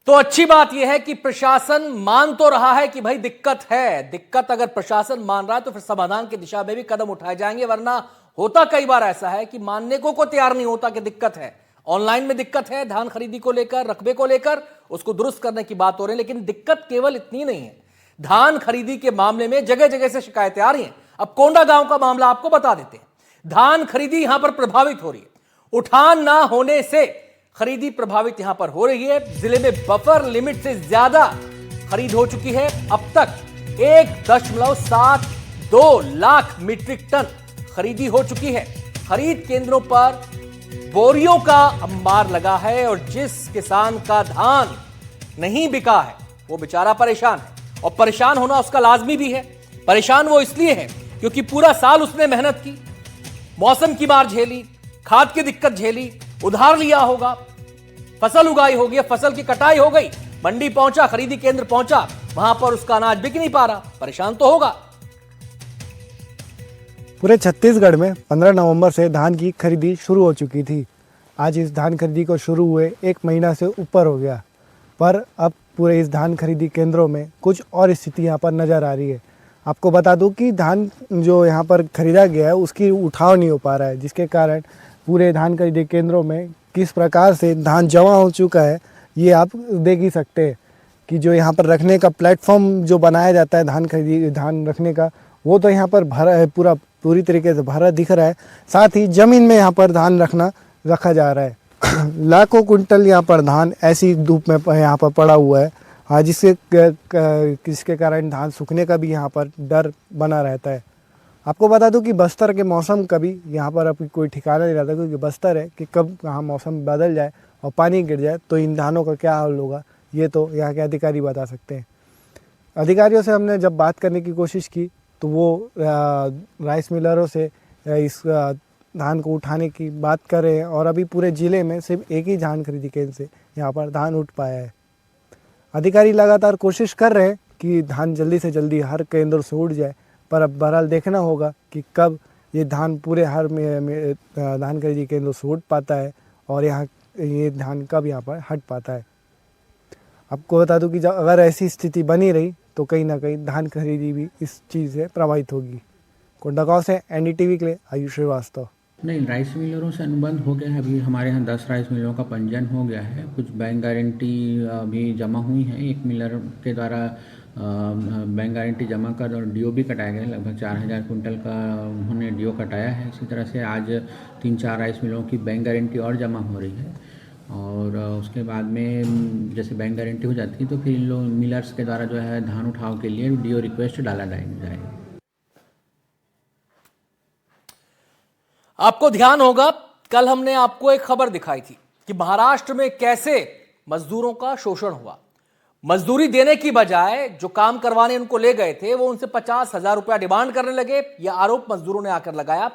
तो अच्छी बात यह है कि प्रशासन मान तो रहा है कि भाई दिक्कत है। दिक्कत अगर प्रशासन मान रहा है तो फिर समाधान की दिशा में भी कदम उठाए जाएंगे, वरना होता कई बार ऐसा है कि मानने को तैयार नहीं होता कि दिक्कत है। ऑनलाइन में दिक्कत है, धान खरीदी को लेकर, रकबे को लेकर, उसको दुरुस्त करने की बात हो रही है। लेकिन दिक्कत केवल इतनी नहीं है, धान खरीदी के मामले में जगह जगह से शिकायतें आ रही हैं। अब कोंडा गांव का मामला आपको बता देते हैं। धान खरीदी यहां पर प्रभावित हो रही है, उठान ना होने से खरीदी प्रभावित यहां पर हो रही है। जिले में बफर लिमिट से ज्यादा खरीद हो चुकी है। अब तक 1.72 लाख मीट्रिक टन खरीदी हो चुकी है। खरीद केंद्रों पर बोरियों का अंबार लगा है और जिस किसान का धान नहीं बिका है वो बेचारा परेशान है, और परेशान होना उसका लाजमी भी है। परेशान वो इसलिए है क्योंकि पूरा साल उसने मेहनत की, मौसम की मार झेली, खाद की दिक्कत झेली, उधार लिया होगा, फसल उगाई होगी, फसल की कटाई हो गई, मंडी पहुंचा, खरीदी केंद्र पहुंचा, वहां पर उसका अनाज बिक नहीं पा रहा, परेशान तो होगा। पूरे छत्तीसगढ़ में 15 नवंबर से धान की खरीदी शुरू हो चुकी थी। आज इस धान खरीदी को शुरू हुए 1 महीना से ऊपर हो गया, पर अब पूरे इस धान खरीदी केंद्रों में कुछ और स्थिति यहाँ पर नज़र आ रही है। आपको बता दूं कि धान जो यहाँ पर खरीदा गया है उसकी उठाव नहीं हो पा रहा है, जिसके कारण पूरे धान खरीदी केंद्रों में किस प्रकार से धान जमा हो चुका है ये आप देख ही सकते हैं। कि जो यहाँ पर रखने का प्लेटफॉर्म जो बनाया जाता है धान रखने का, वो तो यहाँ पर भरा है, पूरी तरीके से भरा दिख रहा है। साथ ही ज़मीन में यहाँ पर धान रखा जा रहा है। लाखों कुंटल यहाँ पर धान ऐसी धूप में यहाँ पर पड़ा हुआ है, हाँ, जिसके कारण धान सूखने का भी यहाँ पर डर बना रहता है। आपको बता दूं कि बस्तर के मौसम का भी यहाँ पर अभी कोई ठिकाना नहीं रहता, क्योंकि बस्तर है कि कब कहाँ मौसम बदल जाए और पानी गिर जाए तो इन धानों का क्या हाल होगा, ये तो यहाँ के अधिकारी बता सकते हैं। अधिकारियों से हमने जब बात करने की कोशिश की तो वो राइस मिलरों से इस धान को उठाने की बात कर रहे हैं, और अभी पूरे ज़िले में सिर्फ एक ही धान खरीदी केंद्र से यहाँ पर धान उठ पाया है। अधिकारी लगातार कोशिश कर रहे हैं कि धान जल्दी से जल्दी हर केंद्र से उठ जाए, पर अब बहरहाल देखना होगा कि कब ये धान पूरे हर में धान खरीदी केंद्र से उठ पाता है और ये धान कब यहाँ पर हट पाता है। आपको बता दूं कि जब अगर ऐसी स्थिति बनी रही तो कहीं ना कहीं धान खरीदी भी इस चीज़ से प्रभावित होगी। कोंडागांव से एनडीटीवी के लिए आयुष श्रीवास्तव। नहीं, राइस मिलरों से अनुबंध हो गया है। अभी हमारे यहाँ 10 राइस मिलरों का पंजीयन हो गया है। कुछ बैंक गारंटी भी जमा हुई हैं। एक मिलर के द्वारा बैंक गारंटी जमा कर और डीओ भी कटाया गया, लगभग 4000 कुंटल का उन्होंने डीओ कटाया है। इसी तरह से आज 3-4 राइस मिलों की बैंक गारंटी और जमा हो रही है, और उसके बाद में जैसे बैंक गारंटी हो जाती है तो फिर इन लोग मिलर्स के द्वारा जो है धान उठाव के लिए डीओ रिक्वेस्ट डाला जाएगा। आपको ध्यान होगा, कल हमने आपको एक खबर दिखाई थी कि महाराष्ट्र में कैसे मजदूरों का शोषण हुआ। मजदूरी देने की बजाय जो काम करवाने उनको ले गए थे वो उनसे 50,000 रुपया डिमांड करने लगे। यह आरोप मजदूरों ने आकर लगाया।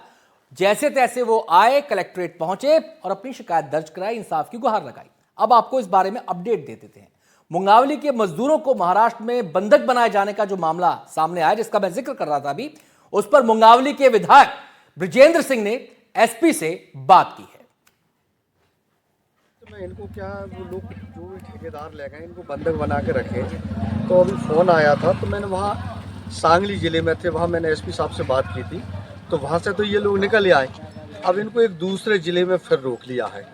जैसे तैसे वो आए, कलेक्ट्रेट पहुंचे और अपनी शिकायत दर्ज कराई, इंसाफ की गुहार लगाई। अब आपको इस बारे में अपडेट दे देते हैं। मुंगावली के मजदूरों को महाराष्ट्र में बंधक बनाए जाने का जो मामला सामने आया, जिसका मैं जिक्र कर रहा था अभी, उस पर मुंगावली के विधायक बृजेंद्र सिंह ने एसपी से बात की है। तो मैं इनको क्या, वो लोग जो भी ठेकेदार ले गए इनको बंधक बना के रखे। तो अभी फ़ोन आया था तो मैंने वहाँ सांगली ज़िले में थे, वहाँ मैंने एसपी साहब से बात की थी। तो वहाँ से तो ये लोग निकल आए। अब इनको एक दूसरे ज़िले में फिर रोक लिया है।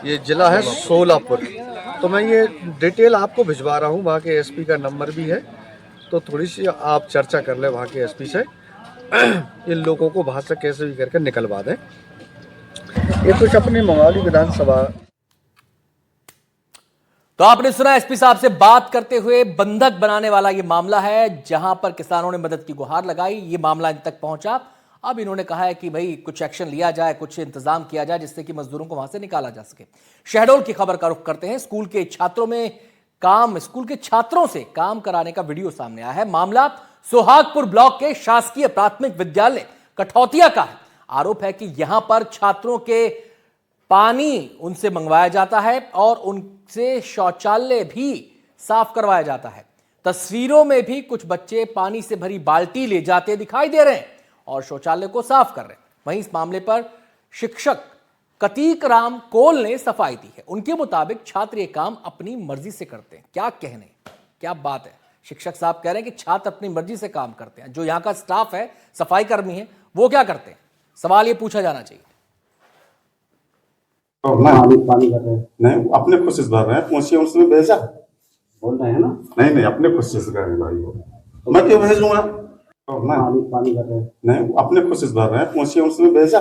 ये ज़िला है सोलापुर। तो मैं ये डिटेल आपको भिजवा रहा हूँ, वहाँ के एसपी का नंबर भी है, तो थोड़ी सी आप चर्चा कर लें वहाँ के एसपी से। इन लोगों को वहाँ से कैसे भी करके निकलवा दें। ये कुछ अपनी मुंगावली विधानसभा। तो आपने सुना एसपी साहब से बात करते हुए, बंधक बनाने वाला ये मामला है जहां पर किसानों ने मदद की गुहार लगाई। ये मामला इन तक पहुंचा। अब इन्होंने कहा है कि भाई कुछ एक्शन लिया जाए, कुछ इंतजाम किया जाए जिससे कि मजदूरों को वहां से निकाला जा सके। शहडोल की खबर का रुख करते हैं। स्कूल के छात्रों से काम कराने का वीडियो सामने आया है। मामला सोहागपुर ब्लॉक के शासकीय प्राथमिक विद्यालय कठौतिया का है। आरोप है कि यहां पर छात्रों के पानी उनसे मंगवाया जाता है और उनसे शौचालय भी साफ करवाया जाता है। तस्वीरों में भी कुछ बच्चे पानी से भरी बाल्टी ले जाते दिखाई दे रहे हैं और शौचालय को साफ कर रहे हैं। वहीं इस मामले पर शिक्षक कतीक राम कोल ने सफाई दी है। उनके मुताबिक छात्र ये काम अपनी मर्जी से करते हैं। क्या कहने, क्या बात है। शिक्षक साहब कह रहे हैं कि छात्र अपनी मर्जी से काम करते हैं। जो यहां का स्टाफ है, सफाई कर्मी है, वो क्या करते हैं? सवाल ये पूछा जाना चाहिए। पानी कर रहे हैं। नहीं, अपने खुद से भर रहे हैं, पहुंचिए उसमें भेजा बोल रहे हैं ना। नहीं नहीं, अपने खुद से कर रहे भाई वो, मैं क्यों भेजूंगा? पानी कर रहे हैं। नहीं, अपने खुद से भर रहे हैं, पहुंचिए उसमें भेजा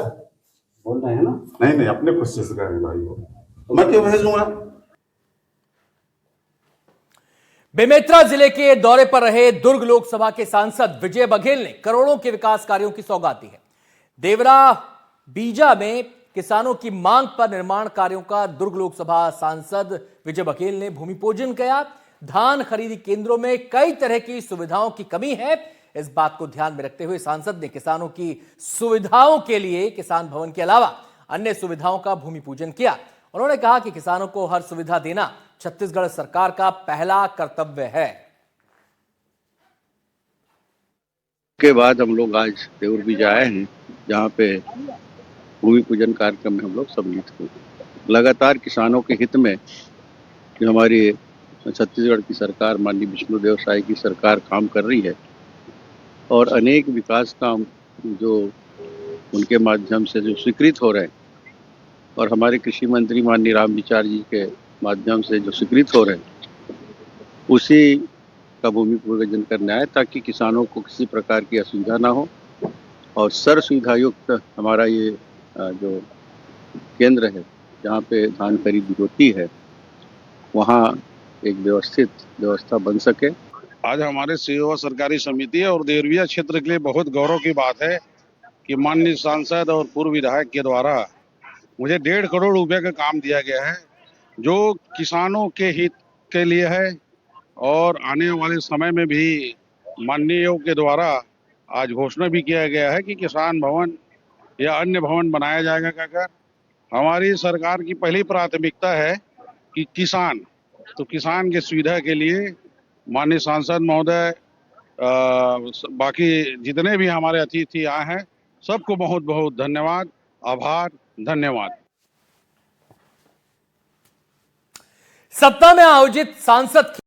बोल रहे हैं ना। नहीं नहीं, अपने खुद से कर रहे भाई वो, मैं क्यों भेजूंगा? बेमेतरा जिले के दौरे पर रहे दुर्ग लोकसभा के सांसद विजय बघेल ने करोड़ों के विकास कार्यों की सौगात दी है। देवरा बीजा में किसानों की मांग पर निर्माण कार्यों का दुर्ग लोकसभा सांसद विजय बघेल ने भूमि पूजन किया। धान खरीदी केंद्रों में कई तरह की सुविधाओं की कमी है। इस बात को ध्यान में रखते हुए सांसद ने किसानों की सुविधाओं के लिए किसान भवन के अलावा अन्य सुविधाओं का भूमि पूजन किया। उन्होंने कहा कि किसानों को हर सुविधा देना छत्तीसगढ़ सरकार का पहला कर्तव्य है। के बाद हम लोग आज देवर बीजा आए हैं, जहाँ पे भूमि पूजन कार्यक्रम में हम लोग सम्मिलित हुए। लगातार किसानों के हित में जो हमारी छत्तीसगढ़ की सरकार, माननीय विष्णुदेव साय की सरकार काम कर रही है और अनेक विकास काम जो उनके माध्यम से जो स्वीकृत हो रहे हैं और हमारे कृषि मंत्री माननीय रामविचार जी के माध्यम से जो स्वीकृत हो रहे हैं, उसी का भूमि पूजन करने आए ताकि किसानों को किसी प्रकार की असुविधा ना हो और सर्व सुविधा युक्त हमारा ये जो केंद्र है जहाँ पे धान खरीदी होती है, वहाँ एक व्यवस्थित व्यवस्था बन सके। आज हमारे सेवा सरकारी समिति और देवरिया क्षेत्र के लिए बहुत गौरव की बात है कि माननीय सांसद और पूर्व विधायक के द्वारा मुझे 1.5 करोड़ रुपए का काम दिया गया है, जो किसानों के हित के लिए है और आने वाले समय में भी माननीयों के द्वारा आज घोषणा भी किया गया है कि किसान भवन या अन्य भवन बनाया जाएगा। कहकर हमारी सरकार की पहली प्राथमिकता है कि किसान, तो किसान की सुविधा के लिए माननीय सांसद महोदय, बाकी जितने भी हमारे अतिथि आए हैं, सबको बहुत बहुत धन्यवाद, आभार, धन्यवाद। सत्ता में आयोजित सांसद